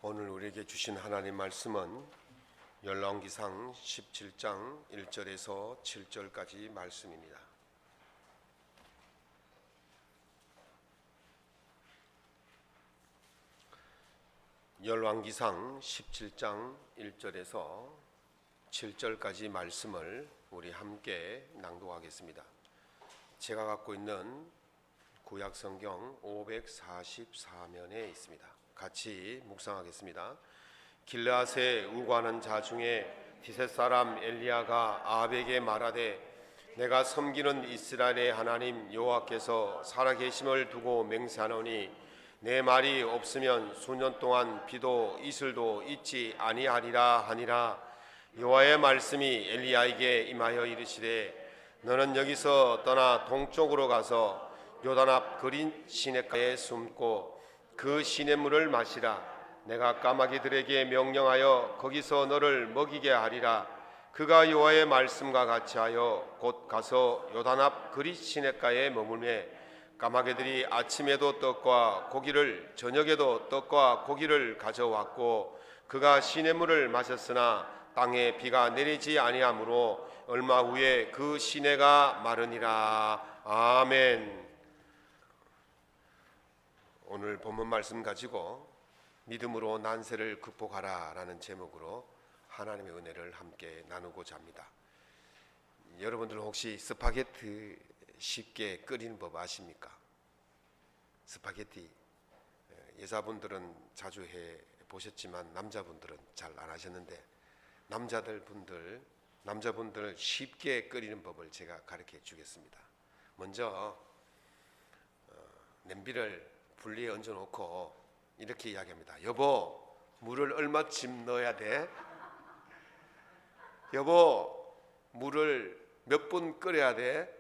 오늘 우리에게 주신 하나님 말씀은 열왕기상 17장 1절에서 7절까지 말씀입니다. 열왕기상 17장 1절에서 7절까지 말씀을 우리 함께 낭독하겠습니다. 제가 갖고 있는 구약성경 544면에 있습니다. 같이 묵상하겠습니다. 길르앗에 우거하는 자 중에 디셋 사람 엘리야가 아합에게 말하되 내가 섬기는 이스라엘의 하나님 여호와께서 살아계심을 두고 맹세하노니 내 말이 없으면 수년 동안 비도 이슬도 있지 아니하리라 하니라. 여호와의 말씀이 엘리야에게 임하여 이르시되 너는 여기서 떠나 동쪽으로 가서 요단 앞 그린 시냇가에 숨고 그 시냇물을 마시라. 내가 까마귀들에게 명령하여 거기서 너를 먹이게 하리라. 그가 여호와의 말씀과 같이 하여 곧 가서 요단 앞 그릿 시냇가에 머물매 까마귀들이 아침에도 떡과 고기를 저녁에도 떡과 고기를 가져왔고 그가 시냇물을 마셨으나 땅에 비가 내리지 아니하므로 얼마 후에 그 시내가 마르니라. 아멘. 오늘 본문 말씀 가지고 믿음으로 난세를 극복하라 라는 제목으로 하나님의 은혜를 함께 나누고자 합니다. 여러분들 혹시 스파게티 쉽게 끓이는 법 아십니까? 스파게티 여자분들은 자주 해 보셨지만 남자분들은 잘 안 하셨는데 남자분들 쉽게 끓이는 법을 제가 가르쳐 주겠습니다. 먼저 냄비를 분리에 얹어 놓고 이렇게 이야기합니다. 여보, 물을 얼마쯤 넣어야 돼? 여보, 물을 몇 분 끓여야 돼?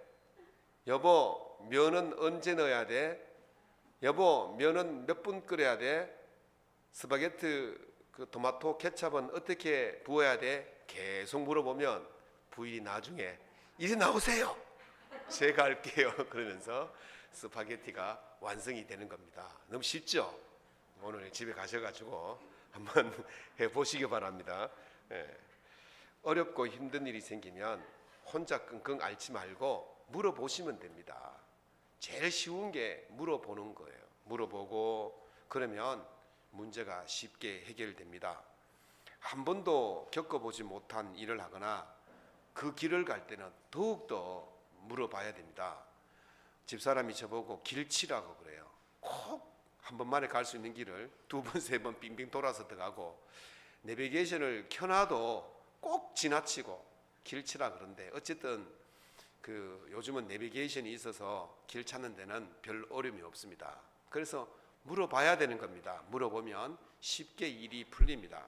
여보, 면은 언제 넣어야 돼? 여보, 면은 몇 분 끓여야 돼? 스파게티 그 토마토 케첩은 어떻게 부어야 돼? 계속 물어보면 부인이 나중에 이리 나오세요, 제가 할게요 그러면서 스파게티가 완성이 되는 겁니다. 너무 쉽죠? 오늘 집에 가셔가지고 한번 해보시기 바랍니다. 어렵고 힘든 일이 생기면 혼자 끙끙 앓지 말고 물어보시면 됩니다. 제일 쉬운 게 물어보는 거예요. 물어보고 그러면 문제가 쉽게 해결됩니다. 한 번도 겪어보지 못한 일을 하거나 그 길을 갈 때는 더욱더 물어봐야 됩니다. 집사람이 저보고 길치라고 그래요. 꼭 한 번만에 갈 수 있는 길을 두 번, 세 번 빙빙 돌아서 들어가고 내비게이션을 켜놔도 꼭 지나치고 길치라 그러는데 어쨌든 요즘은 내비게이션이 있어서 길 찾는 데는 별 어려움이 없습니다. 그래서 물어봐야 되는 겁니다. 물어보면 쉽게 일이 풀립니다.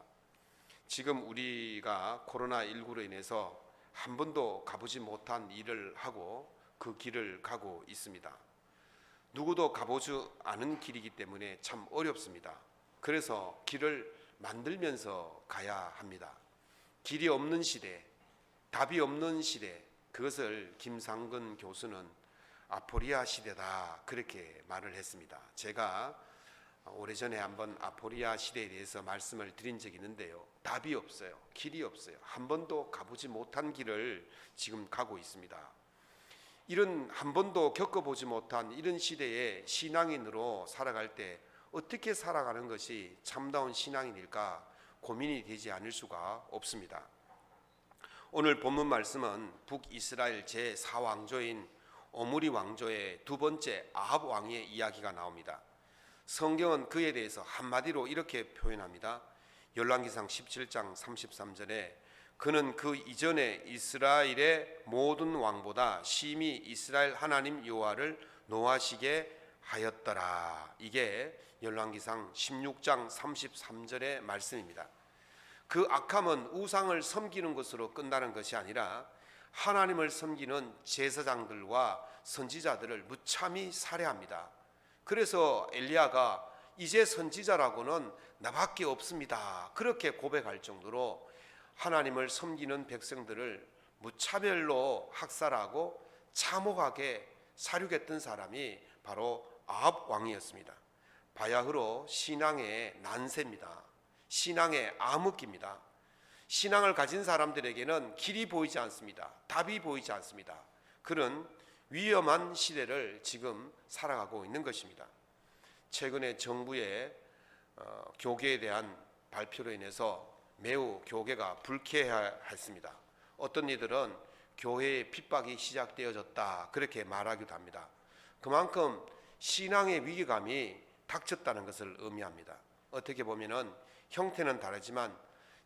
지금 우리가 코로나19로 인해서 한 번도 가보지 못한 일을 하고 그 길을 가고 있습니다. 누구도 가보지 않은 길이기 때문에 참 어렵습니다. 그래서 길을 만들면서 가야 합니다. 길이 없는 시대, 답이 없는 시대, 그것을 김상근 교수는 아포리아 시대다 그렇게 말을 했습니다. 제가 오래전에 한번 아포리아 시대에 대해서 말씀을 드린 적이 있는데요. 답이 없어요. 길이 없어요. 한 번도 가보지 못한 길을 지금 가고 있습니다. 이런 한 번도 겪어보지 못한 이런 시대에 신앙인으로 살아갈 때 어떻게 살아가는 것이 참다운 신앙인일까 고민이 되지 않을 수가 없습니다. 오늘 본문 말씀은 북이스라엘 제4왕조인 오므리 왕조의 두 번째 아합 왕의 이야기가 나옵니다. 성경은 그에 대해서 한마디로 이렇게 표현합니다. 열왕기상 17장 33절에 그는 그 이전에 이스라엘의 모든 왕보다 심히 이스라엘 하나님 여호와를 노하시게 하였더라. 이게 열왕기상 16장 33절의 말씀입니다. 그 악함은 우상을 섬기는 것으로 끝나는 것이 아니라 하나님을 섬기는 제사장들과 선지자들을 무참히 살해합니다. 그래서 엘리야가 이제 선지자라고는 나밖에 없습니다 그렇게 고백할 정도로 하나님을 섬기는 백성들을 무차별로 학살하고 참혹하게 살육했던 사람이 바로 아합 왕이었습니다. 바야흐로 신앙의 난세입니다. 신앙의 암흑기입니다. 신앙을 가진 사람들에게는 길이 보이지 않습니다. 답이 보이지 않습니다. 그런 위험한 시대를 지금 살아가고 있는 것입니다. 최근에 정부의 교계에 대한 발표로 인해서 매우 교계가 불쾌했습니다. 어떤 이들은 교회의 핍박이 시작되어졌다 그렇게 말하기도 합니다. 그만큼 신앙의 위기감이 닥쳤다는 것을 의미합니다. 어떻게 보면은 형태는 다르지만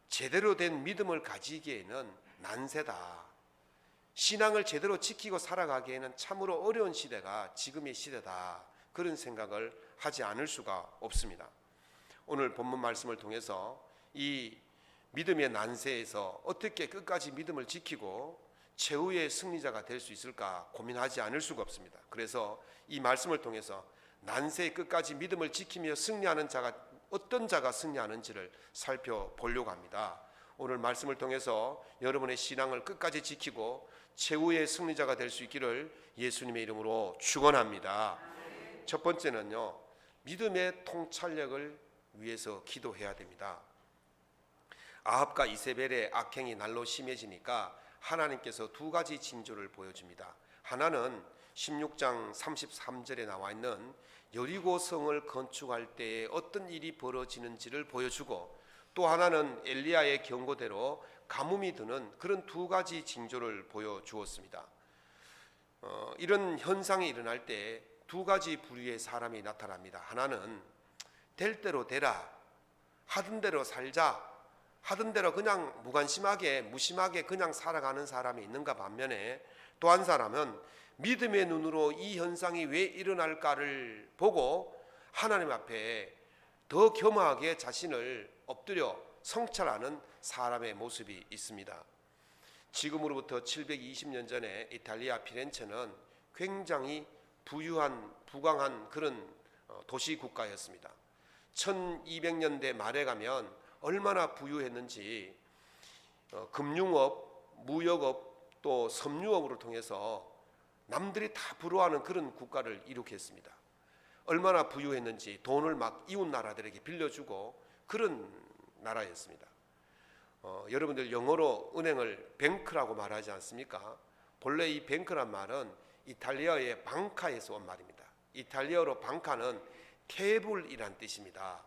제대로 된 믿음을 가지기에는 난세다. 신앙을 제대로 지키고 살아가기에는 참으로 어려운 시대가 지금의 시대다. 그런 생각을 하지 않을 수가 없습니다. 오늘 본문 말씀을 통해서 이 믿음의 난세에서 어떻게 끝까지 믿음을 지키고 최후의 승리자가 될 수 있을까 고민하지 않을 수가 없습니다. 그래서 이 말씀을 통해서 난세의 끝까지 믿음을 지키며 승리하는 자가 어떤 자가 승리하는지를 살펴보려고 합니다. 오늘 말씀을 통해서 여러분의 신앙을 끝까지 지키고 최후의 승리자가 될 수 있기를 예수님의 이름으로 축원합니다. 첫 번째는요, 믿음의 통찰력을 위해서 기도해야 됩니다. 아합과 이세벨의 악행이 날로 심해지니까 하나님께서 두 가지 징조를 보여줍니다. 하나는 16장 33절에 나와 있는 여리고 성을 건축할 때에 어떤 일이 벌어지는지를 보여주고, 또 하나는 엘리야의 경고대로 가뭄이 드는 그런 두 가지 징조를 보여주었습니다. 이런 현상이 일어날 때 두 가지 부류의 사람이 나타납니다. 하나는 될 대로 되라, 하던 대로 살자, 하던 대로 그냥 무관심하게 무심하게 그냥 살아가는 사람이 있는가 반면에, 또 한 사람은 믿음의 눈으로 이 현상이 왜 일어날까를 보고 하나님 앞에 더 겸허하게 자신을 엎드려 성찰하는 사람의 모습이 있습니다. 지금으로부터 720년 전에 이탈리아 피렌체는 굉장히 부강한 그런 도시 국가였습니다. 1200년대 말에 가면 얼마나 부유했는지 금융업, 무역업, 또 섬유업으로 통해서 남들이 다 부러워하는 그런 국가를 이룩했습니다. 얼마나 부유했는지 돈을 막 이웃 나라들에게 빌려주고 그런 나라였습니다. 여러분들 영어로 은행을 뱅크라고 말하지 않습니까? 본래 이 뱅크란 말은 이탈리아의 방카에서 온 말입니다. 이탈리아로 방카는 테이블이란 뜻입니다.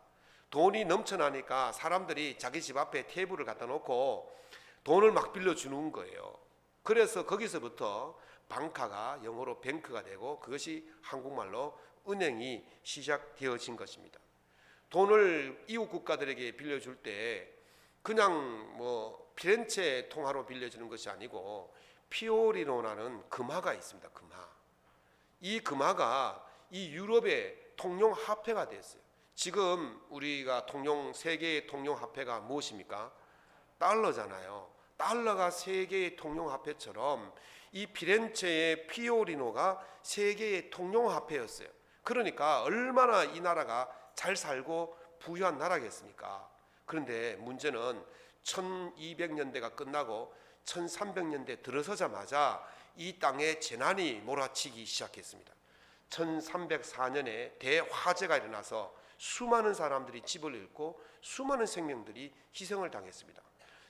돈이 넘쳐나니까 사람들이 자기 집 앞에 테이블을 갖다 놓고 돈을 막 빌려주는 거예요. 그래서 거기서부터 방카가 영어로 뱅크가 되고 그것이 한국말로 은행이 시작되어진 것입니다. 돈을 이웃 국가들에게 빌려줄 때 그냥 피렌체 통화로 빌려주는 것이 아니고 피오리노라는 금화가 있습니다. 금화. 이 금화가 이 유럽의 통용 화폐가 됐어요. 지금 우리가 세계의 통용 화폐가 무엇입니까? 달러잖아요. 달러가 세계의 통용 화폐처럼 이 피렌체의 피오리노가 세계의 통용 화폐였어요. 그러니까 얼마나 이 나라가 잘 살고 부유한 나라겠습니까? 그런데 문제는 1200년대가 끝나고 1300년대 들어서자마자 이 땅에 재난이 몰아치기 시작했습니다. 1304년에 대화재가 일어나서 수많은 사람들이 집을 잃고 수많은 생명들이 희생을 당했습니다.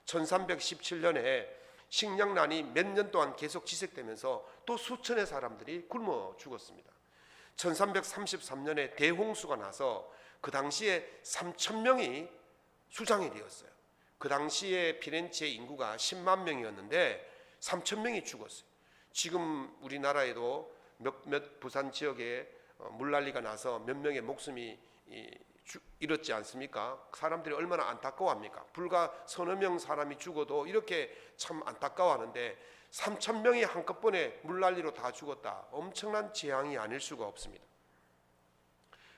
1317년에 식량난이 몇 년 동안 계속 지속되면서 또 수천의 사람들이 굶어 죽었습니다. 1333년에 대홍수가 나서 그 당시에 3000명이 수장이 되었어요. 그 당시에 피렌체의 인구가 10만 명이었는데 3000명이 죽었어요. 지금 우리나라에도 몇 부산 지역에 물난리가 나서 몇 명의 목숨이 잃었지 않습니까? 사람들이 얼마나 안타까워합니까? 불과 서너 명 사람이 죽어도 이렇게 참 안타까워하는데 3000명이 한꺼번에 물난리로 다 죽었다. 엄청난 재앙이 아닐 수가 없습니다.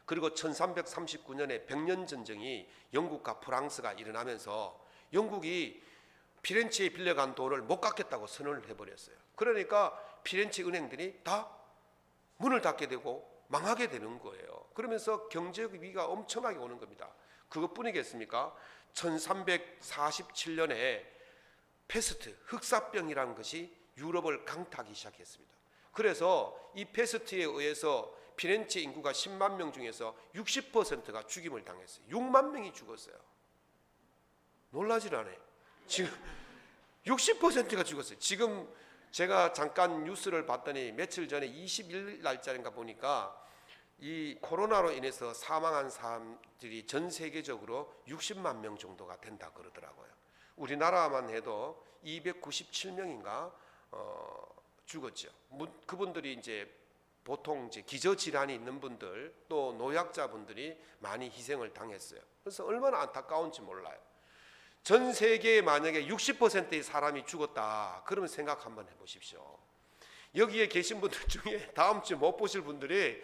그리고 1339년에 백년전쟁이 영국과 프랑스가 일어나면서 영국이 피렌체에 빌려간 돈을 못 갚겠다고 선언을 해버렸어요. 그러니까 피렌체 은행들이 다 문을 닫게 되고 망하게 되는 거예요. 그러면서 경제적 위기가 엄청나게 오는 겁니다. 그것뿐이겠습니까? 1347년에 페스트, 흑사병이라는 것이 유럽을 강타하기 시작했습니다. 그래서 이 페스트에 의해서 피렌체 인구가 10만 명 중에서 60%가 죽임을 당했어요. 6만 명이 죽었어요. 놀라질 않아요. 지금 60%가 죽었어요. 지금 제가 잠깐 뉴스를 봤더니 며칠 전에 21날짜인가 보니까 이 코로나로 인해서 사망한 사람들이 전 세계적으로 60만 명 정도가 된다 그러더라고요. 우리나라만 해도 297명인가 죽었죠. 그분들이 이제 보통 이제 기저질환이 있는 분들 또 노약자분들이 많이 희생을 당했어요. 그래서 얼마나 안타까운지 몰라요. 전 세계에 만약에 60%의 사람이 죽었다 그러면 생각 한번 해보십시오. 여기에 계신 분들 중에 다음 주에 못 보실 분들이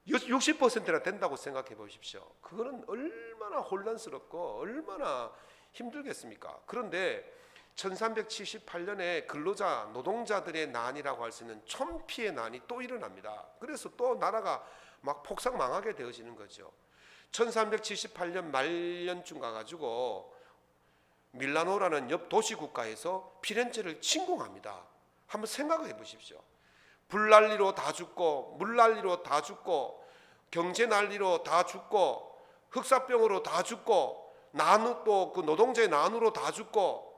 60%나 된다고 생각해 보십시오. 그거는 얼마나 혼란스럽고 얼마나 힘들겠습니까? 그런데 1378년에 근로자 노동자들의 난이라고 할 수 있는 천피의 난이 또 일어납니다. 그래서 또 나라가 막 폭삭 망하게 되어지는 거죠. 1378년 말년쯤 가가지고 밀라노라는 옆 도시 국가에서 피렌체를 침공합니다. 한번 생각해 보십시오. 불난리로 다 죽고 물난리로 다 죽고 경제 난리로 다 죽고 흑사병으로 다 죽고 난우 또 그 노동자의 난우로 다 죽고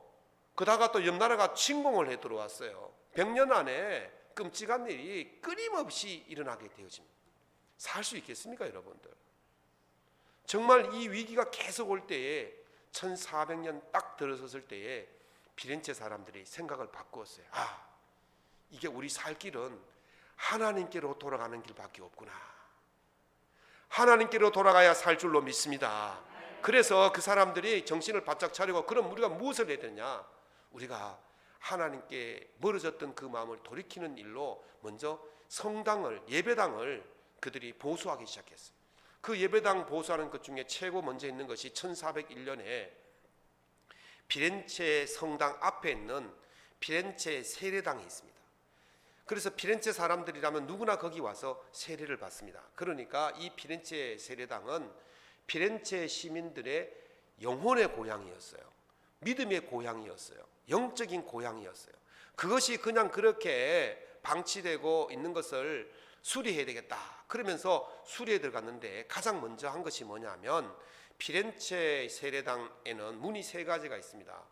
그다가 또 옆 나라가 침공을 해 들어왔어요. 100년 안에 끔찍한 일이 끊임없이 일어나게 되어집니다. 살 수 있겠습니까, 여러분들? 정말 이 위기가 계속 올 때에 1400년 딱 들어섰을 때에 피렌체 사람들이 생각을 바꾸었어요. 아, 이게 우리 살 길은 하나님께로 돌아가는 길밖에 없구나. 하나님께로 돌아가야 살 줄로 믿습니다. 그래서 그 사람들이 정신을 바짝 차리고 그럼 우리가 무엇을 해야 되냐? 우리가 하나님께 멀어졌던 그 마음을 돌이키는 일로 먼저 성당을 예배당을 그들이 보수하기 시작했어요. 그 예배당 보수하는 것 중에 최고 먼저 있는 것이 1401년에 피렌체 성당 앞에 있는 피렌체 세례당이 있습니다. 그래서 피렌체 사람들이라면 누구나 거기 와서 세례를 받습니다. 그러니까 이 피렌체 세례당은 피렌체 시민들의 영혼의 고향이었어요. 믿음의 고향이었어요. 영적인 고향이었어요. 그것이 그냥 그렇게 방치되고 있는 것을 수리해야 되겠다. 그러면서 수리에 들어갔는데 가장 먼저 한 것이 뭐냐면 피렌체 세례당에는 문이 3가지가 있습니다.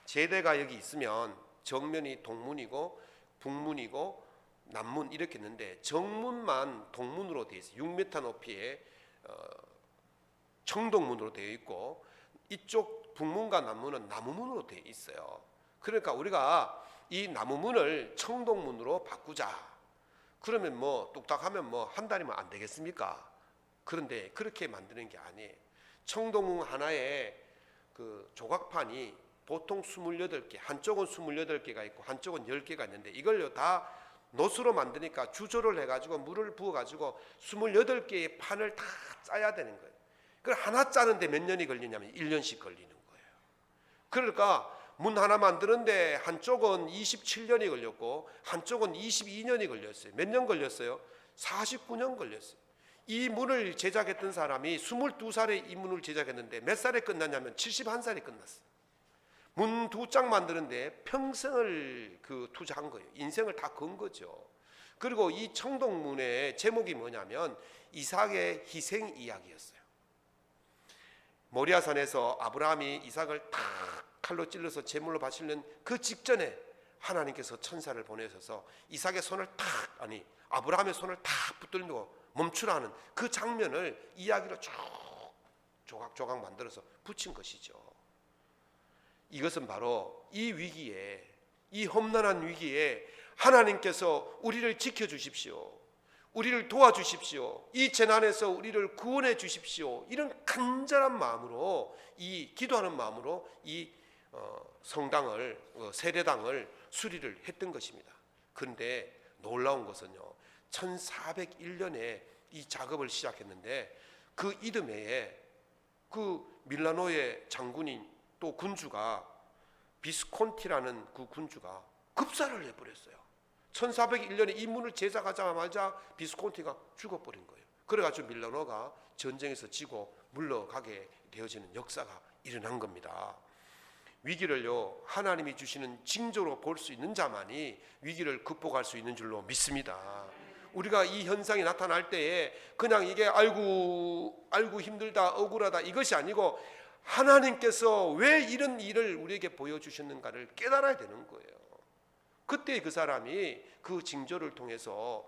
제대가 여기 있으면 정면이 동문이고 북문이고 남문 이렇게 있는데 정문만 동문으로 되어 있어요. 6m 높이의 청동문으로 되어 있고 이쪽 북문과 남문은 나무문으로 되어 있어요. 그러니까 우리가 이 나무문을 청동문으로 바꾸자. 그러면 뭐 뚝딱하면 뭐 한 달이면 안 되겠습니까? 그런데 그렇게 만드는 게 아니에요. 청동문 하나에 그 조각판이 보통 28개, 한쪽은 28개가 있고 한쪽은 10개가 있는데 이걸요 다 노수로 만드니까 주조를 해가지고 물을 부어가지고 28개의 판을 다 짜야 되는 거예요. 그걸 하나 짜는데 몇 년이 걸리냐면 1년씩 걸리는 거예요. 그러니까 문 하나 만드는데 한쪽은 27년이 걸렸고 한쪽은 22년이 걸렸어요. 몇 년 걸렸어요? 49년 걸렸어요. 이 문을 제작했던 사람이 22살에 이 문을 제작했는데 몇 살에 끝났냐면 71살에 끝났어요. 문 2장 만드는데 평생을 투자한 거예요. 인생을 다 건 거죠. 그리고 이 청동문의 제목이 뭐냐면 이삭의 희생 이야기였어요. 모리아산에서 아브라함이 이삭을 탁 칼로 찔러서 제물로 바치는 그 직전에 하나님께서 천사를 보내셔서 이삭의 손을 아브라함의 손을 탁 붙들고 멈추라는 그 장면을 이야기로 쭉 조각조각 만들어서 붙인 것이죠. 이것은 바로 이 위기에, 이 험난한 위기에 하나님께서 우리를 지켜주십시오. 우리를 도와주십시오. 이 재난에서 우리를 구원해 주십시오. 이런 간절한 마음으로 기도하는 마음으로 이 성당을 세례당을 수리를 했던 것입니다. 그런데 놀라운 것은요. 1401년에 이 작업을 시작했는데 그 이듬해에 그 밀라노의 장군인 또 군주가 비스콘티라는 그 군주가 급사를 해버렸어요. 1401년에 이 문을 제작하자마자 비스콘티가 죽어버린 거예요. 그래가지고 밀라노가 전쟁에서 지고 물러가게 되어지는 역사가 일어난 겁니다. 위기를요 하나님이 주시는 징조로 볼 수 있는 자만이 위기를 극복할 수 있는 줄로 믿습니다. 우리가 이 현상이 나타날 때에 그냥 이게 아이고 힘들다 억울하다 이것이 아니고 하나님께서 왜 이런 일을 우리에게 보여주셨는가를 깨달아야 되는 거예요. 그때 그 사람이 그 징조를 통해서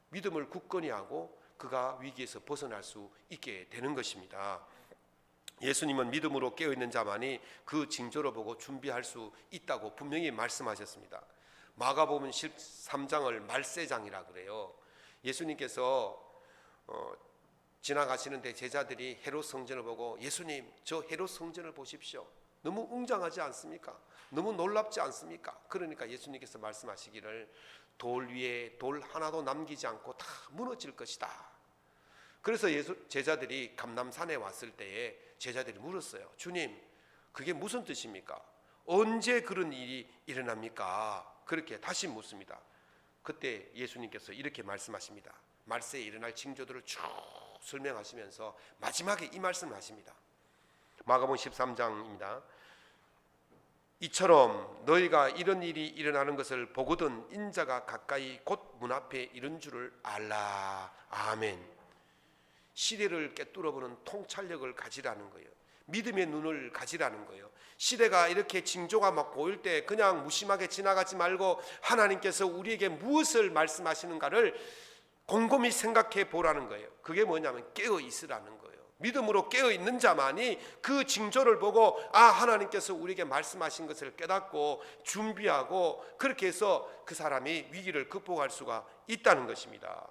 믿음을 굳건히 하고 그가 위기에서 벗어날 수 있게 되는 것입니다. 예수님은 믿음으로 깨어있는 자만이 그 징조를 보고 준비할 수 있다고 분명히 말씀하셨습니다. 마가복음 13장을 말세장이라 그래요. 예수님께서 지나가시는데 제자들이 헤롯 성전을 보고 예수님, 저 헤롯 성전을 보십시오. 너무 웅장하지 않습니까? 너무 놀랍지 않습니까? 그러니까 예수님께서 말씀하시기를 돌 위에 돌 하나도 남기지 않고 다 무너질 것이다. 그래서 제자들이 감람산에 왔을 때에 제자들이 물었어요. 주님, 그게 무슨 뜻입니까? 언제 그런 일이 일어납니까? 그렇게 다시 묻습니다. 그때 예수님께서 이렇게 말씀하십니다. 말세에 일어날 징조들을 쭉 설명하시면서 마지막에 이 말씀을 하십니다. 마가복음 13장입니다. 이처럼 너희가 이런 일이 일어나는 것을 보거든 인자가 가까이 곧 문 앞에 이른 줄을 알라. 아멘. 시대를 꿰뚫어보는 통찰력을 가지라는 거예요. 믿음의 눈을 가지라는 거예요. 시대가 이렇게 징조가 막 보일 때 그냥 무심하게 지나가지 말고 하나님께서 우리에게 무엇을 말씀하시는가를 곰곰이 생각해 보라는 거예요. 그게 뭐냐면 깨어 있으라는 거예요. 믿음으로 깨어 있는 자만이 그 징조를 보고 하나님께서 우리에게 말씀하신 것을 깨닫고 준비하고 그렇게 해서 그 사람이 위기를 극복할 수가 있다는 것입니다.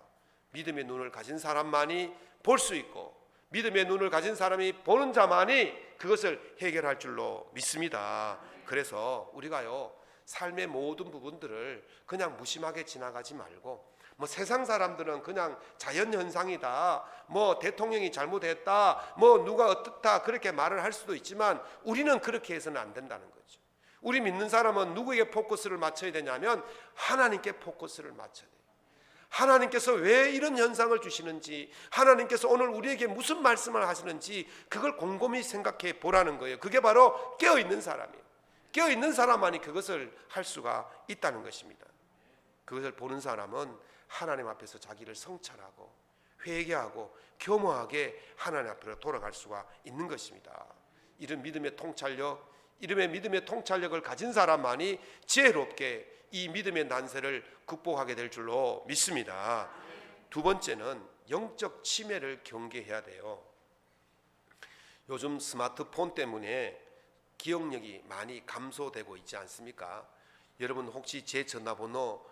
믿음의 눈을 가진 사람만이 볼 수 있고 믿음의 눈을 가진 사람이 보는 자만이 그것을 해결할 줄로 믿습니다. 그래서 우리가요, 삶의 모든 부분들을 그냥 무심하게 지나가지 말고 세상 사람들은 그냥 자연현상이다, 대통령이 잘못했다, 누가 어떻다 그렇게 말을 할 수도 있지만 우리는 그렇게 해서는 안 된다는 거죠. 우리 믿는 사람은 누구에게 포커스를 맞춰야 되냐면 하나님께 포커스를 맞춰야 돼요. 하나님께서 왜 이런 현상을 주시는지, 하나님께서 오늘 우리에게 무슨 말씀을 하시는지 그걸 곰곰이 생각해 보라는 거예요. 그게 바로 깨어있는 사람이에요. 깨어있는 사람만이 그것을 할 수가 있다는 것입니다. 그것을 보는 사람은 하나님 앞에서 자기를 성찰하고 회개하고 교모하게 하나님 앞으로 돌아갈 수가 있는 것입니다. 이런 믿음의 통찰력, 이름의 믿음의 통찰력을 가진 사람만이 지혜롭게 이 믿음의 난세를 극복하게 될 줄로 믿습니다. 두 번째는 영적 치매를 경계해야 돼요. 요즘 스마트폰 때문에 기억력이 많이 감소되고 있지 않습니까? 여러분 혹시 제 전화번호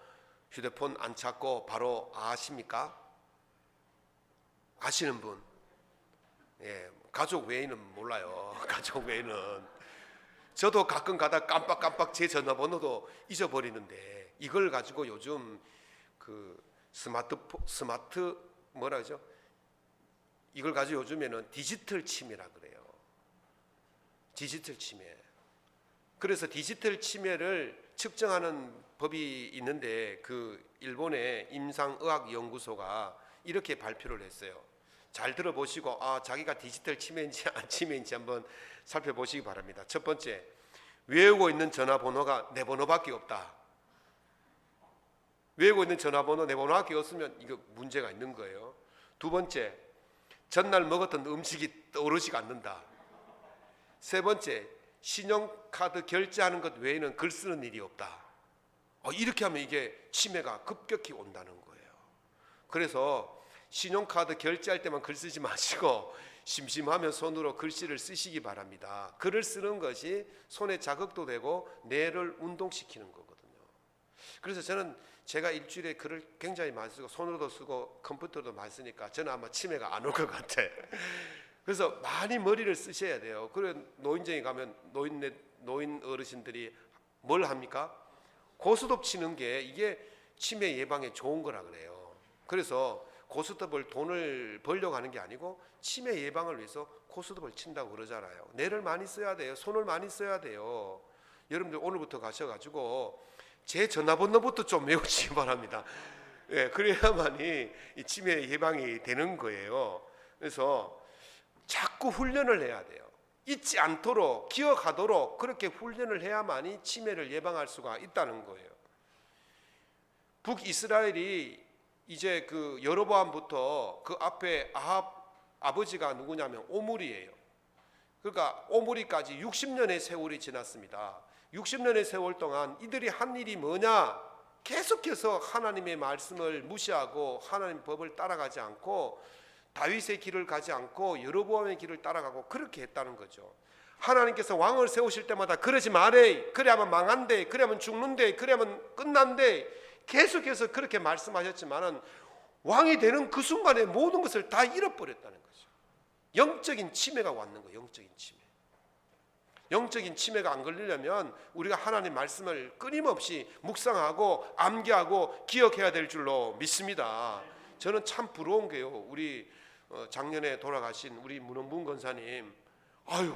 휴대폰 안 찾고 바로 아십니까? 아시는 분? 예, 가족 외에는 몰라요. 가족 외에는. 저도 가끔 가다 깜빡깜빡 제 전화번호도 잊어버리는데 이걸 가지고 요즘 그 뭐라 그러죠? 이걸 가지고 요즘에는 디지털 치매라 그래요. 디지털 치매. 그래서 디지털 치매를 측정하는 법이 있는데 그 일본의 임상의학연구소가 이렇게 발표를 했어요. 잘 들어보시고 자기가 디지털 치매인지 안 치매인지 한번 살펴보시기 바랍니다. 첫 번째, 외우고 있는 전화번호가 내 번호밖에 없다. 외우고 있는 전화번호 내 번호밖에 없으면 이거 문제가 있는 거예요. 두 번째, 전날 먹었던 음식이 떠오르지가 않는다. 세 번째, 신용카드 결제하는 것 외에는 글 쓰는 일이 없다. 이렇게 하면 이게 치매가 급격히 온다는 거예요. 그래서 신용카드 결제할 때만 글 쓰지 마시고 심심하면 손으로 글씨를 쓰시기 바랍니다. 글을 쓰는 것이 손에 자극도 되고 뇌를 운동시키는 거거든요. 그래서 제가 일주일에 글을 굉장히 많이 쓰고 손으로도 쓰고 컴퓨터도 많이 쓰니까 저는 아마 치매가 안 올 것 같아. 그래서 많이 머리를 쓰셔야 돼요. 그래 노인정에 가면 노인 어르신들이 뭘 합니까? 고스톱 치는 게 이게 치매 예방에 좋은 거라 그래요. 그래서 고스톱을 돈을 벌려고 하는 게 아니고 치매 예방을 위해서 고스톱을 친다고 그러잖아요. 뇌를 많이 써야 돼요. 손을 많이 써야 돼요. 여러분들 오늘부터 가셔가지고 제 전화번호부터 좀 외우시기 바랍니다. 예, 그래야만이 이 치매 예방이 되는 거예요. 그래서 자꾸 훈련을 해야 돼요. 잊지 않도록 기억하도록 그렇게 훈련을 해야만이 치매를 예방할 수가 있다는 거예요. 북이스라엘이 이제 그 여로보암부터 그 앞에 아합 아버지가 누구냐면 오므리예요. 그러니까 오므리까지 60년의 세월이 지났습니다. 60년의 세월 동안 이들이 한 일이 뭐냐? 계속해서 하나님의 말씀을 무시하고 하나님 법을 따라가지 않고 다윗의 길을 가지 않고 여로보암의 길을 따라가고 그렇게 했다는 거죠. 하나님께서 왕을 세우실 때마다 그러지 말래, 그래야만 망한대, 그래야만 죽는데, 그래야만 끝난대, 계속해서 그렇게 말씀하셨지만은 왕이 되는 그 순간에 모든 것을 다 잃어버렸다는 거죠. 영적인 치매가 왔는 거예요. 영적인 치매. 영적인 치매가 안 걸리려면 우리가 하나님 말씀을 끊임없이 묵상하고 암기하고 기억해야 될 줄로 믿습니다. 저는 참 부러운 게요, 우리 작년에 돌아가신 우리 문원분 권사님, 아유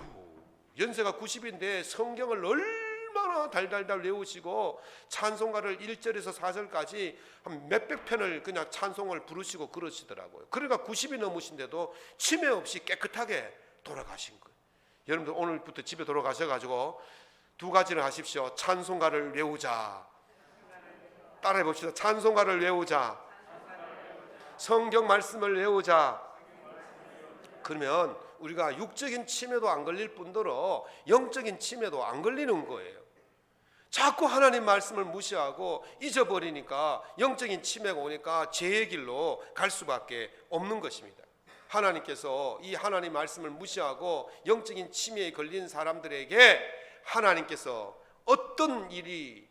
연세가 90인데 성경을 얼마나 달달달 외우시고 찬송가를 1절에서 4절까지 한 몇백 편을 그냥 찬송을 부르시고 그러시더라고요. 그러니까 90이 넘으신데도 치매 없이 깨끗하게 돌아가신 거예요. 여러분들 오늘부터 집에 돌아가셔가지고 두 가지를 하십시오. 찬송가를 외우자. 따라해 봅시다. 찬송가를 외우자. 성경 말씀을 외우자. 그러면 우리가 육적인 치매도 안 걸릴 뿐더러 영적인 치매도 안 걸리는 거예요. 자꾸 하나님 말씀을 무시하고 잊어버리니까 영적인 치매가 오니까 죄의 길로 갈 수밖에 없는 것입니다. 하나님께서 이 하나님 말씀을 무시하고 영적인 치매에 걸린 사람들에게 하나님께서 어떤 일이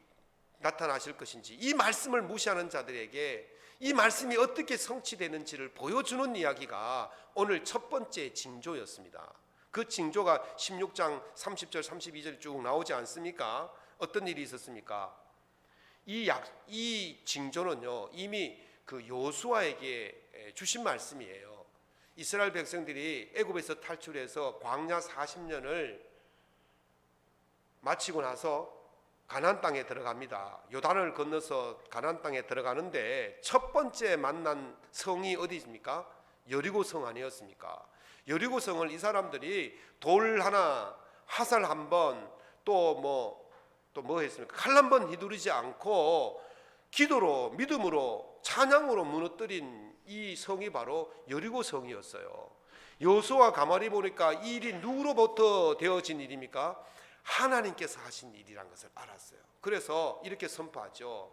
나타나실 것인지, 이 말씀을 무시하는 자들에게 이 말씀이 어떻게 성취되는지를 보여주는 이야기가 오늘 첫 번째 징조였습니다. 그 징조가 16장 30절 32절 쭉 나오지 않습니까? 어떤 일이 있었습니까? 이 징조는요, 이미 그 여호수아에게 주신 말씀이에요. 이스라엘 백성들이 애굽에서 탈출해서 광야 40년을 마치고 나서 가나안 땅에 들어갑니다. 요단을 건너서 가나안 땅에 들어가는데 첫 번째 만난 성이 어디입니까? 여리고 성 아니었습니까? 여리고 성을 이 사람들이 돌 하나, 화살 한 번, 또 뭐 했습니까? 칼 한 번 휘두르지 않고 기도로, 믿음으로, 찬양으로 무너뜨린 이 성이 바로 여리고 성이었어요. 여호수아 가만히 보니까 이 일이 누구로부터 되어진 일입니까? 하나님께서 하신 일이란 것을 알았어요. 그래서 이렇게 선포하죠.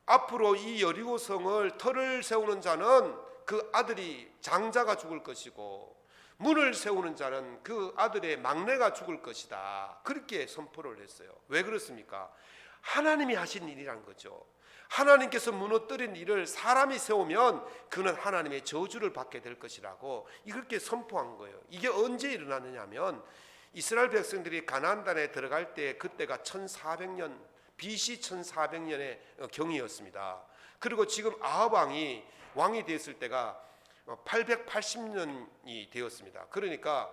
앞으로 이 여리고 성을 터를 세우는 자는 그 아들이 장자가 죽을 것이고 문을 세우는 자는 그 아들의 막내가 죽을 것이다. 그렇게 선포를 했어요. 왜 그렇습니까? 하나님이 하신 일이란 거죠. 하나님께서 무너뜨린 일을 사람이 세우면 그는 하나님의 저주를 받게 될 것이라고 이렇게 선포한 거예요. 이게 언제 일어났느냐 하면 이스라엘 백성들이 가나안 땅에 들어갈 때 그때가 1400년 BC 1400년의 경이었습니다. 그리고 지금 아합 왕이 됐을 때가 880년이 되었습니다. 그러니까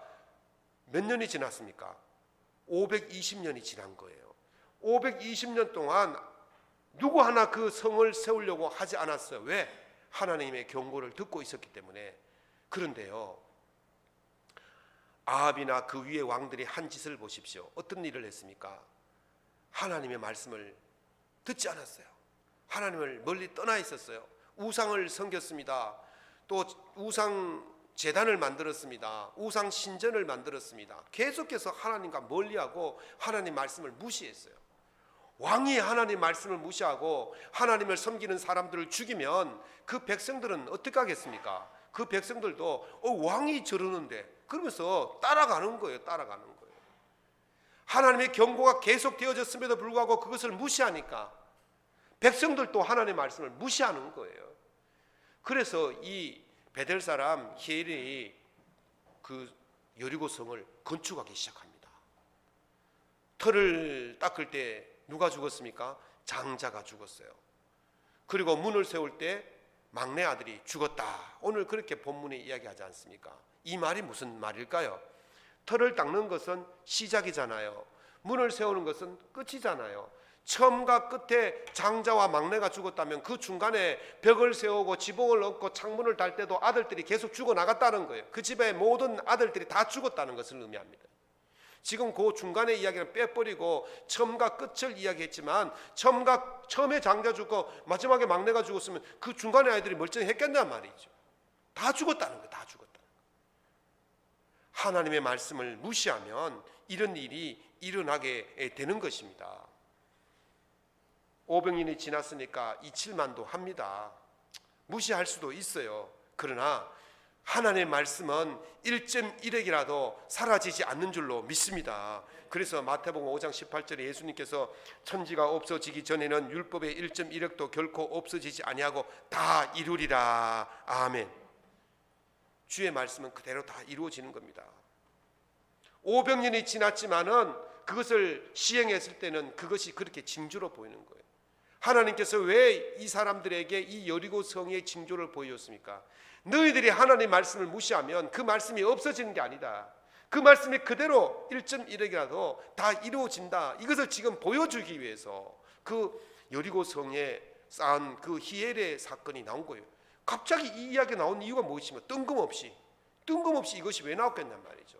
몇 년이 지났습니까? 520년이 지난 거예요. 520년 동안 누구 하나 그 성을 세우려고 하지 않았어요. 왜? 하나님의 경고를 듣고 있었기 때문에. 그런데요, 아합이나 그 위의 왕들이 한 짓을 보십시오. 어떤 일을 했습니까? 하나님의 말씀을 듣지 않았어요. 하나님을 멀리 떠나 있었어요. 우상을 섬겼습니다. 또 우상 제단을 만들었습니다. 우상 신전을 만들었습니다. 계속해서 하나님과 멀리하고 하나님 말씀을 무시했어요. 왕이 하나님 말씀을 무시하고 하나님을 섬기는 사람들을 죽이면 그 백성들은 어떻게 하겠습니까? 그 백성들도 왕이 저러는데 그러면서 따라가는 거예요. 따라가는 거예요. 하나님의 경고가 계속 되어졌음에도 불구하고 그것을 무시하니까 백성들도 하나님의 말씀을 무시하는 거예요. 그래서 이 베델 사람 히엘이 그 여리고 성을 건축하기 시작합니다. 터를 닦을 때 누가 죽었습니까? 장자가 죽었어요. 그리고 문을 세울 때 막내 아들이 죽었다. 오늘 그렇게 본문에 이야기하지 않습니까? 이 말이 무슨 말일까요? 터를 닦는 것은 시작이잖아요. 문을 세우는 것은 끝이잖아요. 처음과 끝에 장자와 막내가 죽었다면 그 중간에 벽을 세우고 지붕을 얹고 창문을 달 때도 아들들이 계속 죽어나갔다는 거예요. 그 집의 모든 아들들이 다 죽었다는 것을 의미합니다. 지금 그 중간의 이야기는 빼버리고 처음과 끝을 이야기했지만 처음에 장자 죽고 마지막에 막내가 죽었으면 그 중간의 아이들이 멀쩡했겠냔 말이죠. 다 죽었다는 거예요. 다 죽었다는 거예요. 하나님의 말씀을 무시하면 이런 일이 일어나게 되는 것입니다. 500년이 지났으니까 이칠만도 합니다. 무시할 수도 있어요. 그러나 하나님의 말씀은 1.1핵이라도 사라지지 않는 줄로 믿습니다. 그래서 마태복음 5장 18절에 예수님께서 천지가 없어지기 전에는 율법의 1.1핵도 결코 없어지지 아니하고 다 이루리라. 아멘. 주의 말씀은 그대로 다 이루어지는 겁니다. 500년이 지났지만은 그것을 시행했을 때는 그것이 그렇게 징조로 보이는 거예요. 하나님께서 왜 이 사람들에게 이 여리고 성의 징조를 보여줬습니까? 너희들이 하나님의 말씀을 무시하면 그 말씀이 없어지는 게 아니다. 그 말씀이 그대로 1.1핵이라도 다 이루어진다. 이것을 지금 보여주기 위해서 그 여리고 성에 쌓은 그 히엘의 사건이 나온 거예요. 갑자기 이 이야기가 나온 이유가 무엇이며 뜬금없이 이것이 왜 나왔겠냔 말이죠.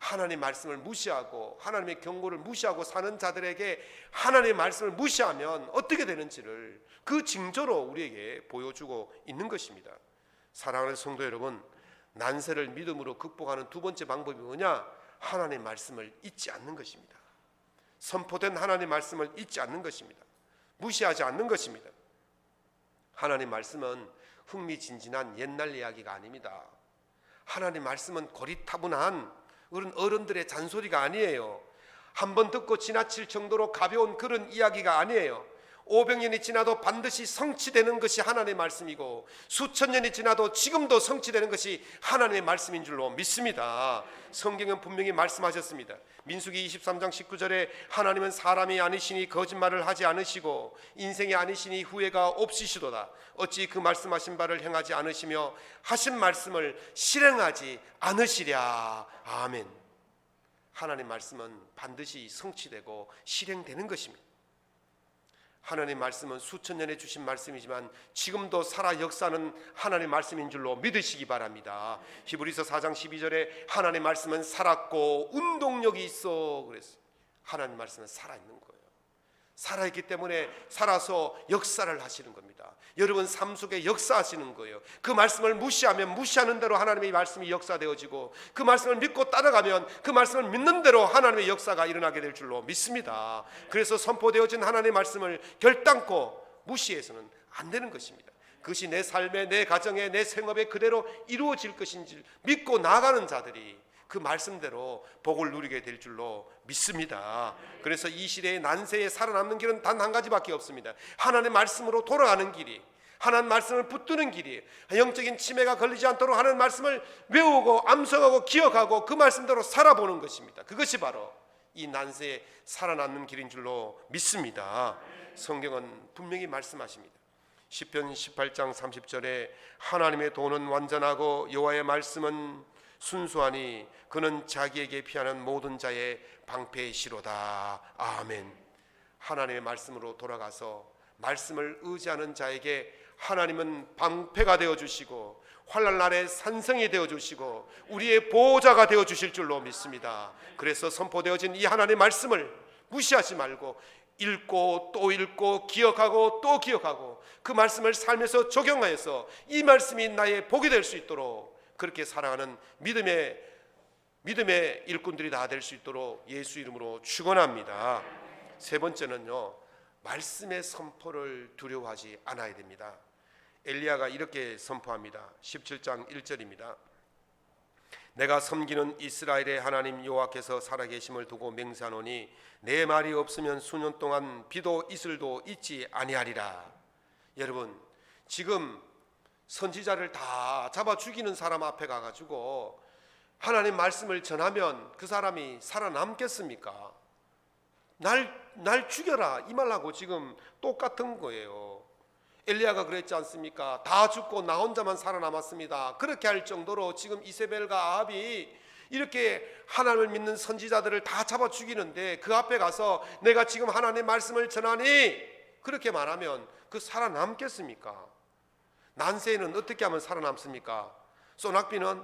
하나님의 말씀을 무시하고 하나님의 경고를 무시하고 사는 자들에게 하나님의 말씀을 무시하면 어떻게 되는지를 그 징조로 우리에게 보여주고 있는 것입니다. 사랑하는 성도 여러분, 난세를 믿음으로 극복하는 두 번째 방법이 뭐냐? 하나님의 말씀을 잊지 않는 것입니다. 선포된 하나님의 말씀을 잊지 않는 것입니다. 무시하지 않는 것입니다. 하나님의 말씀은 흥미진진한 옛날 이야기가 아닙니다. 하나님의 말씀은 고리타분한 어른들의 잔소리가 아니에요. 한 번 듣고 지나칠 정도로 가벼운 그런 이야기가 아니에요. 500년이 지나도 반드시 성취되는 것이 하나님의 말씀이고 수천 년이 지나도 지금도 성취되는 것이 하나님의 말씀인 줄로 믿습니다. 성경은 분명히 말씀하셨습니다. 민수기 23장 19절에 하나님은 사람이 아니시니 거짓말을 하지 않으시고 인생이 아니시니 후회가 없으시도다. 어찌 그 말씀하신 바를 행하지 않으시며 하신 말씀을 실행하지 않으시랴. 아멘. 하나님의 말씀은 반드시 성취되고 실행되는 것입니다. 하나님의 말씀은 수천 년에 주신 말씀이지만 지금도 살아 역사하는 하나님의 말씀인 줄로 믿으시기 바랍니다. 히브리서 4장 12절에 하나님의 말씀은 살았고 운동력이 있어 그랬어요. 하나님의 말씀은 살아있는 거예요. 살아있기 때문에 살아서 역사를 하시는 겁니다. 여러분 삶 속에 역사하시는 거예요. 그 말씀을 무시하면 무시하는 대로 하나님의 말씀이 역사되어지고 그 말씀을 믿고 따라가면 그 말씀을 믿는 대로 하나님의 역사가 일어나게 될 줄로 믿습니다. 그래서 선포되어진 하나님의 말씀을 결단코 무시해서는 안 되는 것입니다. 그것이 내 삶에, 내 가정에, 내 생업에 그대로 이루어질 것인지 믿고 나아가는 자들이 그 말씀대로 복을 누리게 될 줄로 믿습니다. 그래서 이 시대의 난세에 살아남는 길은 단 한 가지밖에 없습니다. 하나님의 말씀으로 돌아가는 길이, 하나님 말씀을 붙드는 길이, 영적인 치매가 걸리지 않도록 하나님 말씀을 외우고 암송하고 기억하고 그 말씀대로 살아보는 것입니다. 그것이 바로 이 난세에 살아남는 길인 줄로 믿습니다. 성경은 분명히 말씀하십니다. 시편 18장 30절에 하나님의 도는 완전하고 여호와의 말씀은 순수하니 그는 자기에게 피하는 모든 자의 방패시로다. 아멘. 하나님의 말씀으로 돌아가서 말씀을 의지하는 자에게 하나님은 방패가 되어주시고 환난 날에 산성이 되어주시고 우리의 보호자가 되어주실 줄로 믿습니다. 그래서 선포되어진 이 하나님의 말씀을 무시하지 말고 읽고 또 읽고 기억하고 또 기억하고 그 말씀을 삶에서 적용하여서 이 말씀이 나의 복이 될 수 있도록 그렇게 살아가는 믿음의 일꾼들이 다 될 수 있도록 예수 이름으로 축원합니다. 세 번째는요, 말씀의 선포를 두려워하지 않아야 됩니다. 엘리야가 이렇게 선포합니다. 17장 1절입니다. 내가 섬기는 이스라엘의 하나님 여호와께서 살아계심을 두고 맹세하노니 내 말이 없으면 수년 동안 비도 이슬도 있지 아니하리라. 여러분, 지금 선지자를 다 잡아 죽이는 사람 앞에 가가지고 하나님 말씀을 전하면 그 사람이 살아남겠습니까? 날 죽여라 이 말하고 지금 똑같은 거예요. 엘리야가 그랬지 않습니까? 다 죽고 나 혼자만 살아남았습니다. 그렇게 할 정도로 지금 이세벨과 아합이 이렇게 하나님을 믿는 선지자들을 다 잡아 죽이는데 그 앞에 가서 내가 지금 하나님의 말씀을 전하니 그렇게 말하면 그 살아남겠습니까? 난세에는 어떻게 하면 살아남습니까? 소낙비는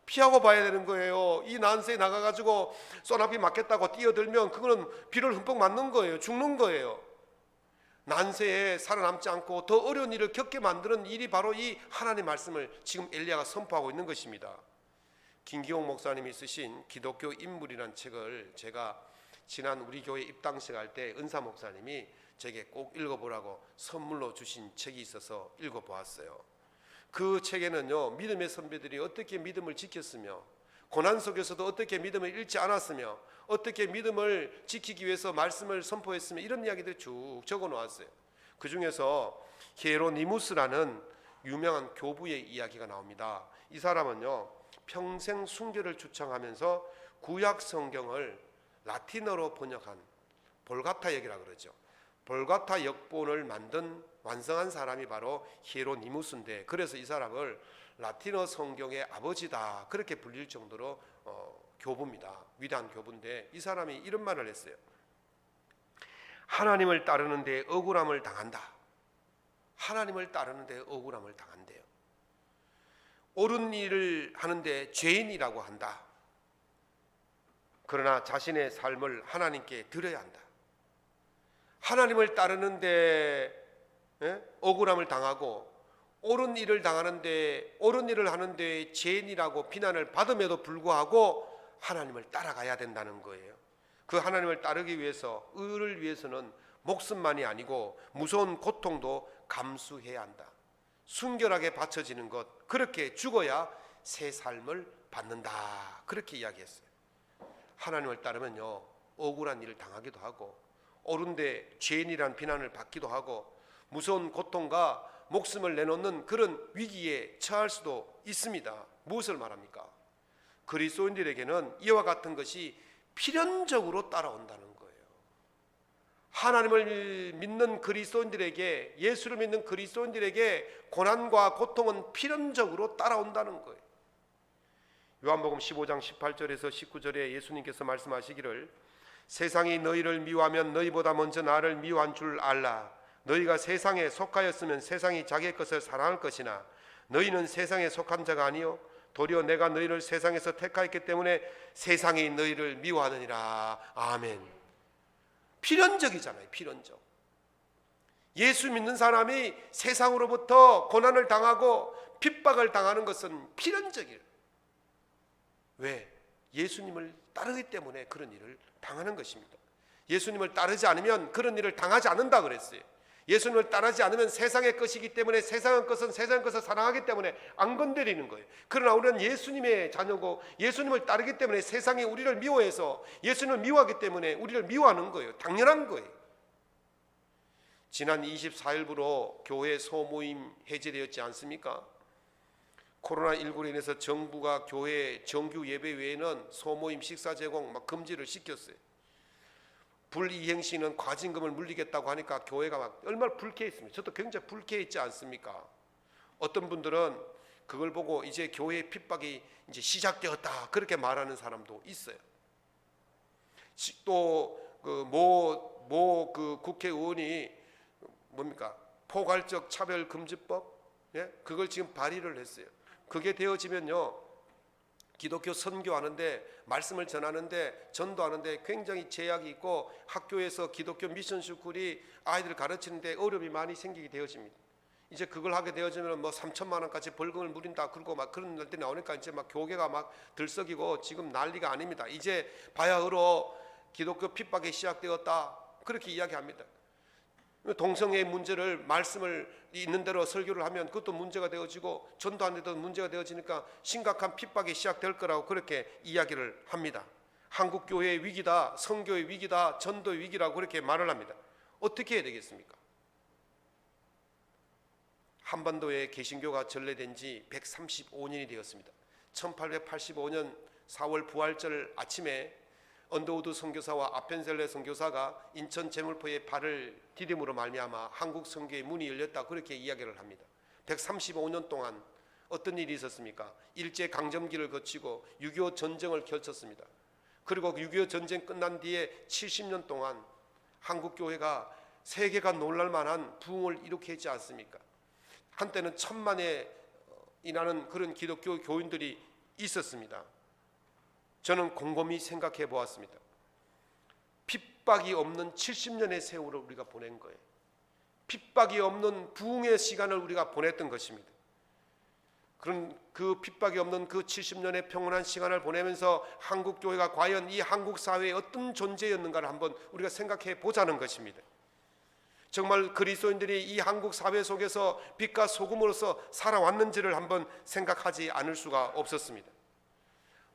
피하고 봐야 되는 거예요. 이 난세에 나가가지고 소낙비 맞겠다고 뛰어들면 그거는 비를 흠뻑 맞는 거예요. 죽는 거예요. 난세에 살아남지 않고 더 어려운 일을 겪게 만드는 일이 바로 이 하나님의 말씀을 지금 엘리야가 선포하고 있는 것입니다. 김기용 목사님이 쓰신 기독교 인물이라는 책을 제가 지난 우리 교회 입당식 할 때 은사 목사님이 제게 꼭 읽어보라고 선물로 주신 책이 있어서 읽어보았어요. 그 책에는요, 믿음의 선배들이 어떻게 믿음을 지켰으며 고난 속에서도 어떻게 믿음을 잃지 않았으며 어떻게 믿음을 지키기 위해서 말씀을 선포했으며 이런 이야기들이 쭉 적어 놓았어요. 그 중에서 히에로니무스라는 유명한 교부의 이야기가 나옵니다. 이 사람은요, 평생 순교를 주창하면서 구약 성경을 라틴어로 번역한 볼가타 역이라고 그러죠. 볼가타 역본을 만든 완성한 사람이 바로 히에로니무스인데, 그래서 이 사람을 라틴어 성경의 아버지다 그렇게 불릴 정도로 교부입니다. 위대한 교부인데, 이 사람이 이런 말을 했어요. 하나님을 따르는데 억울함을 당한다. 하나님을 따르는데 억울함을 당한대요. 옳은 일을 하는데 죄인이라고 한다. 그러나 자신의 삶을 하나님께 드려야 한다. 하나님을 따르는데 억울함을 당하고 옳은 일을 하는데 죄인이라고 비난을 받음에도 불구하고 하나님을 따라가야 된다는 거예요. 그 하나님을 따르기 위해서, 의를 위해서는 목숨만이 아니고 무서운 고통도 감수해야 한다. 순결하게 바쳐지는 것, 그렇게 죽어야 새 삶을 받는다. 그렇게 이야기했어요. 하나님을 따르면요, 억울한 일을 당하기도 하고 옳은데 죄인이란 비난을 받기도 하고 무서운 고통과 목숨을 내놓는 그런 위기에 처할 수도 있습니다. 무엇을 말합니까? 그리스도인들에게는 이와 같은 것이 필연적으로 따라온다는 거예요. 하나님을 믿는 그리스도인들에게, 예수를 믿는 그리스도인들에게 고난과 고통은 필연적으로 따라온다는 거예요. 요한복음 15장 18절에서 19절에 예수님께서 말씀하시기를, 세상이 너희를 미워하면 너희보다 먼저 나를 미워한 줄 알라. 너희가 세상에 속하였으면 세상이 자기의 것을 사랑할 것이나 너희는 세상에 속한 자가 아니요 도리어 내가 너희를 세상에서 택하였기 때문에 세상이 너희를 미워하느니라. 아멘. 필연적이잖아요. 필연적. 예수 믿는 사람이 세상으로부터 고난을 당하고 핍박을 당하는 것은 필연적이에요. 왜? 예수님을 따르기 때문에 그런 일을 당하는 것입니다. 예수님을 따르지 않으면 그런 일을 당하지 않는다 그랬어요. 예수님을 따르지 않으면 세상의 것이기 때문에, 세상의 것은 세상의 것을 사랑하기 때문에 안 건드리는 거예요. 그러나 우리는 예수님의 자녀고 예수님을 따르기 때문에 세상이 우리를 미워해서, 예수님을 미워하기 때문에 우리를 미워하는 거예요. 당연한 거예요. 지난 24일부로 교회 소모임 해제되었지 않습니까? 코로나19로 인해서 정부가 교회 정규 예배 외에는 소모임 식사 제공 막 금지를 시켰어요. 불이행시는 과징금을 물리겠다고 하니까 교회가 막 얼마나 불쾌했습니다. 저도 굉장히 불쾌했지 않습니까? 어떤 분들은 그걸 보고 이제 교회의 핍박이 이제 시작되었다 그렇게 말하는 사람도 있어요. 또 그 국회의원이 뭡니까? 포괄적 차별금지법, 그걸 지금 발의를 했어요. 그게 되어지면요, 기독교 선교하는데, 말씀을 전하는데, 전도하는데 굉장히 제약이 있고 학교에서 기독교 미션 스쿨이 아이들을 가르치는데 어려움이 많이 생기게 되어집니다. 이제 그걸 하게 되어지면 뭐 3천만 원까지 벌금을 물린다 그러고 막 그런 날들이 나오니까 이제 막 교계가 막 들썩이고 지금 난리가 아닙니다. 이제 바야흐로 기독교 핍박이 시작되었다 그렇게 이야기합니다. 동성애의 문제를 말씀을 있는 대로 설교를 하면 그것도 문제가 되어지고 전도하는 데도 문제가 되어지니까 심각한 핍박이 시작될 거라고 그렇게 이야기를 합니다. 한국 교회의 위기다, 선교의 위기다, 전도의 위기라고 그렇게 말을 합니다. 어떻게 해야 되겠습니까? 한반도에 개신교가 전래된 지 135년이 되었습니다. 1885년 4월 부활절 아침에 언더우드 선교사와 아펜셀레 선교사가 인천 제물포에 발을 디딤으로 말미암아 한국 선교의 문이 열렸다 그렇게 이야기를 합니다. 135년 동안 어떤 일이 있었습니까? 일제 강점기를 거치고 6.25 전쟁을 펼쳤습니다. 그리고 6.25 전쟁 끝난 뒤에 70년 동안 한국 교회가 세계가 놀랄 만한 부흥을 일으키지 않습니까? 한때는 1000만에 이나는 그런 기독교 교인들이 있었습니다. 저는 곰곰이 생각해 보았습니다. 핍박이 없는 70년의 세월을 우리가 보낸 거예요. 핍박이 없는 부흥의 시간을 우리가 보냈던 것입니다. 그런 그 핍박이 없는 그 70년의 평온한 시간을 보내면서 한국 교회가 과연 이 한국 사회의 어떤 존재였는가를 한번 우리가 생각해 보자는 것입니다. 정말 그리스도인들이 이 한국 사회 속에서 빛과 소금으로서 살아왔는지를 한번 생각하지 않을 수가 없었습니다.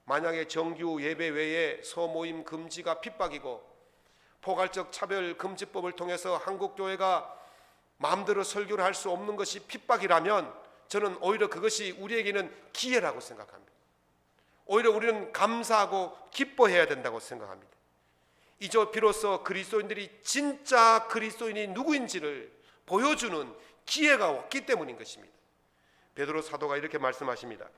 만약에 정규 예배 외에 소모임 금지가 핍박이고 포괄적 차별 금지법을 통해서 한국 교회가 마음대로 설교를 할 수 없는 것이 핍박이라면 저는 오히려 그것이 우리에게는 기회라고 생각합니다. 오히려 우리는 감사하고 기뻐해야 된다고 생각합니다. 이제 비로소 그리스도인들이 진짜 그리스도인이 누구인지를 보여주는 기회가 왔기 때문인 것입니다. 베드로 사도가 이렇게 말씀하십니다.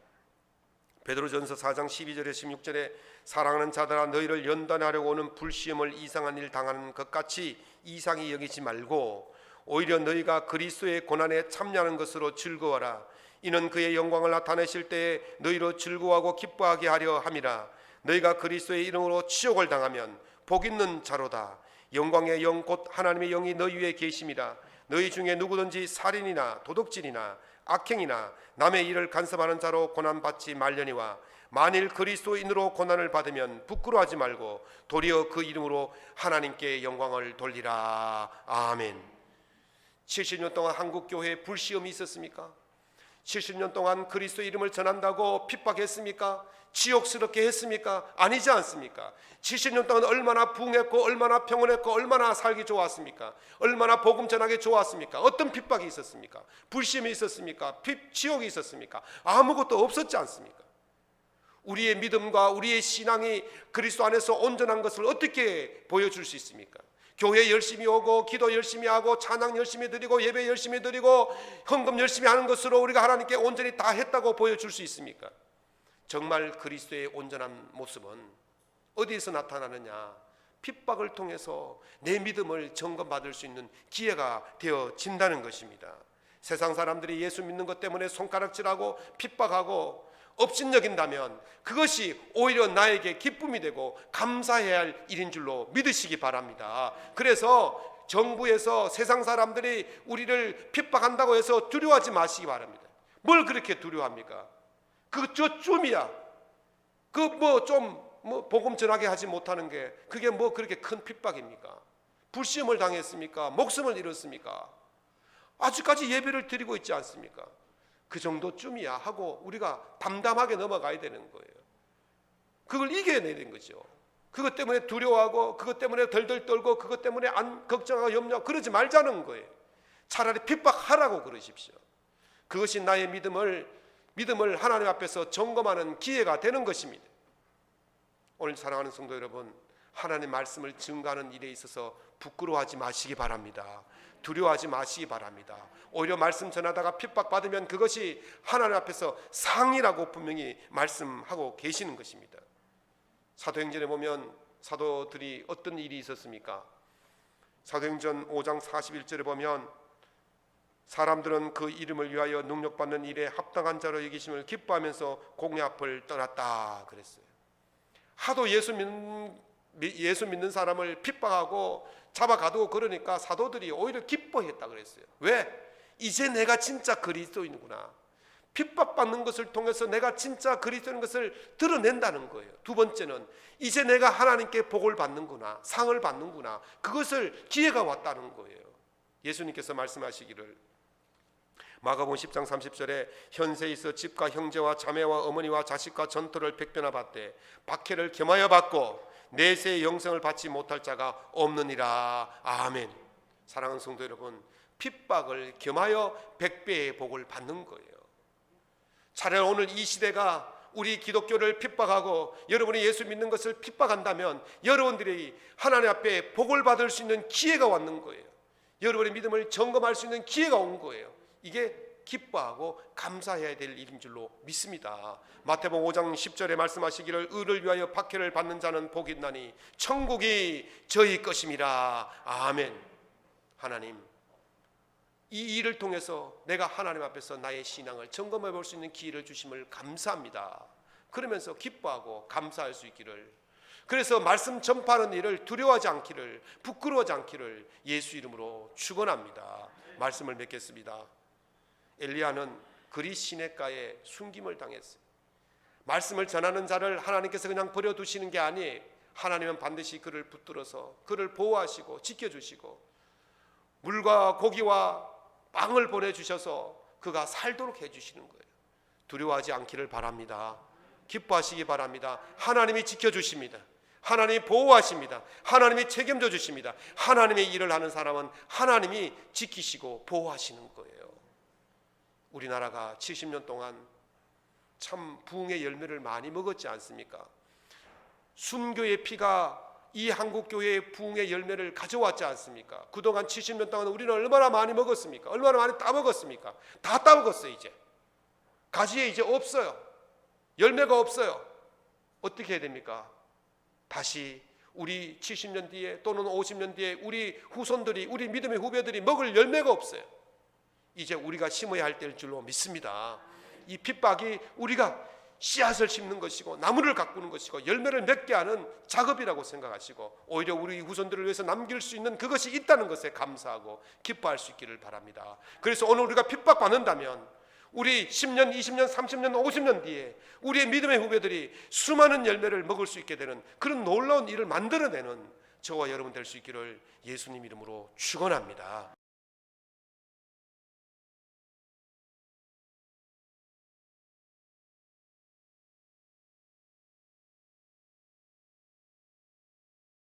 베드로전서 4장 12절에 16절에 사랑하는 자들아 너희를 연단하려고 오는 불시험을 이상한 일 당하는 것 같이 이상히 여기지 말고 오히려 너희가 그리스도의 고난에 참여하는 것으로 즐거워라. 이는 그의 영광을 나타내실 때에 너희로 즐거워하고 기뻐하게 하려 함이라. 너희가 그리스도의 이름으로 치욕을 당하면 복 있는 자로다. 영광의 영 곧 하나님의 영이 너희 위에 계심이라. 너희 중에 누구든지 살인이나 도둑질이나 악행이나 남의 일을 간섭하는 자로 고난받지 말려니와 만일 그리스도인으로 고난을 받으면 부끄러워하지 말고 도리어 그 이름으로 하나님께 영광을 돌리라. 아멘. 70년 동안 한국 교회에 불시험이 있었습니까? 70년 동안 그리스도 이름을 전한다고 핍박했습니까? 지옥스럽게 했습니까? 아니지 않습니까? 70년 동안 얼마나 부흥했고 얼마나 평온했고 얼마나 살기 좋았습니까? 얼마나 복음 전하기 좋았습니까? 어떤 핍박이 있었습니까? 불시험이 있었습니까? 지옥이 있었습니까? 아무것도 없었지 않습니까? 우리의 믿음과 우리의 신앙이 그리스도 안에서 온전한 것을 어떻게 보여줄 수 있습니까? 교회 열심히 오고 기도 열심히 하고 찬양 열심히 드리고 예배 열심히 드리고 헌금 열심히 하는 것으로 우리가 하나님께 온전히 다 했다고 보여줄 수 있습니까? 정말 그리스도의 온전한 모습은 어디에서 나타나느냐? 핍박을 통해서 내 믿음을 점검받을 수 있는 기회가 되어진다는 것입니다. 세상 사람들이 예수 믿는 것 때문에 손가락질하고 핍박하고 업신여긴다면 그것이 오히려 나에게 기쁨이 되고 감사해야 할 일인 줄로 믿으시기 바랍니다. 그래서 정부에서 세상 사람들이 우리를 핍박한다고 해서 두려워하지 마시기 바랍니다. 뭘 그렇게 두려워합니까? 그저 좀이야. 그 복음 전하게 하지 못하는 게 그게 뭐 그렇게 큰 핍박입니까? 불시험을 당했습니까? 목숨을 잃었습니까? 아직까지 예배를 드리고 있지 않습니까? 그 정도쯤이야 하고 우리가 담담하게 넘어가야 되는 거예요. 그걸 이겨내는 거죠. 그것 때문에 두려워하고 그것 때문에 덜덜 떨고 그것 때문에 안 걱정하고 염려 그러지 말자는 거예요. 차라리 핍박하라고 그러십시오. 그것이 나의 믿음을 하나님 앞에서 점검하는 기회가 되는 것입니다. 오늘 사랑하는 성도 여러분, 하나님의 말씀을 증거하는 일에 있어서 부끄러워하지 마시기 바랍니다. 두려워하지 마시기 바랍니다. 오히려 말씀 전하다가 핍박받으면 그것이 하나님 앞에서 상이라고 분명히 말씀하고 계시는 것입니다. 사도행전에 보면 사도들이 어떤 일이 있었습니까? 사도행전 5장 41절에 보면 사람들은 그 이름을 위하여 능력받는 일에 합당한 자로 여기심을 기뻐하면서 공회 앞을 떠났다 그랬어요. 하도 예수 믿는 사람을 핍박하고 잡아가두고 그러니까 사도들이 오히려 기뻐했다 그랬어요. 왜? 이제 내가 진짜 그리스도인이구나. 핍박받는 것을 통해서 내가 진짜 그리스도인 것을 드러낸다는 거예요. 두 번째는 이제 내가 하나님께 복을 받는구나, 상을 받는구나. 그것을 기회가 왔다는 거예요. 예수님께서 말씀하시기를 마가복음 10장 30절에 현세에 있어 집과 형제와 자매와 어머니와 자식과 전토를 백배나 받되 박해를 겸하여 받고 내세의 영생을 받지 못할 자가 없느니라. 아멘. 사랑하는 성도 여러분, 핍박을 겸하여 100배의 복을 받는 거예요. 차라리 오늘 이 시대가 우리 기독교를 핍박하고 여러분이 예수 믿는 것을 핍박한다면 여러분들이 하나님 앞에 복을 받을 수 있는 기회가 왔는 거예요. 여러분의 믿음을 점검할 수 있는 기회가 온 거예요. 이게 기뻐하고 감사해야 될 일인 줄로 믿습니다. 마태복음 5장 10절에 말씀하시기를 의를 위하여 박해를 받는 자는 복이 있나니 천국이 저희 것임이라. 아멘. 하나님, 이 일을 통해서 내가 하나님 앞에서 나의 신앙을 점검해 볼 수 있는 기회를 주심을 감사합니다. 그러면서 기뻐하고 감사할 수 있기를, 그래서 말씀 전파하는 일을 두려워하지 않기를, 부끄러워하지 않기를 예수 이름으로 축원합니다. 말씀을 맺겠습니다. 엘리야는 그리 시냇가에 숨김을 당했어요. 말씀을 전하는 자를 하나님께서 그냥 버려두시는 게 아니에요. 하나님은 반드시 그를 붙들어서 그를 보호하시고 지켜주시고 물과 고기와 빵을 보내주셔서 그가 살도록 해주시는 거예요. 두려워하지 않기를 바랍니다. 기뻐하시기 바랍니다. 하나님이 지켜주십니다. 하나님이 보호하십니다. 하나님이 책임져 주십니다. 하나님의 일을 하는 사람은 하나님이 지키시고 보호하시는 거예요. 우리나라가 70년 동안 참 부흥의 열매를 많이 먹었지 않습니까? 순교의 피가 이 한국교회의 부흥의 열매를 가져왔지 않습니까? 그동안 70년 동안 우리는 얼마나 많이 먹었습니까? 얼마나 많이 따먹었습니까? 다 따먹었어요. 이제 가지에 이제 없어요. 열매가 없어요. 어떻게 해야 됩니까? 다시 우리 70년 뒤에 또는 50년 뒤에 우리 후손들이, 우리 믿음의 후배들이 먹을 열매가 없어요. 이제 우리가 심어야 할 때일 줄로 믿습니다. 이 핍박이 우리가 씨앗을 심는 것이고 나무를 가꾸는 것이고 열매를 맺게 하는 작업이라고 생각하시고 오히려 우리 후손들을 위해서 남길 수 있는 그것이 있다는 것에 감사하고 기뻐할 수 있기를 바랍니다. 그래서 오늘 우리가 핍박받는다면 우리 10년, 20년, 30년, 50년 뒤에 우리의 믿음의 후배들이 수많은 열매를 먹을 수 있게 되는 그런 놀라운 일을 만들어내는 저와 여러분 될 수 있기를 예수님 이름으로 축원합니다.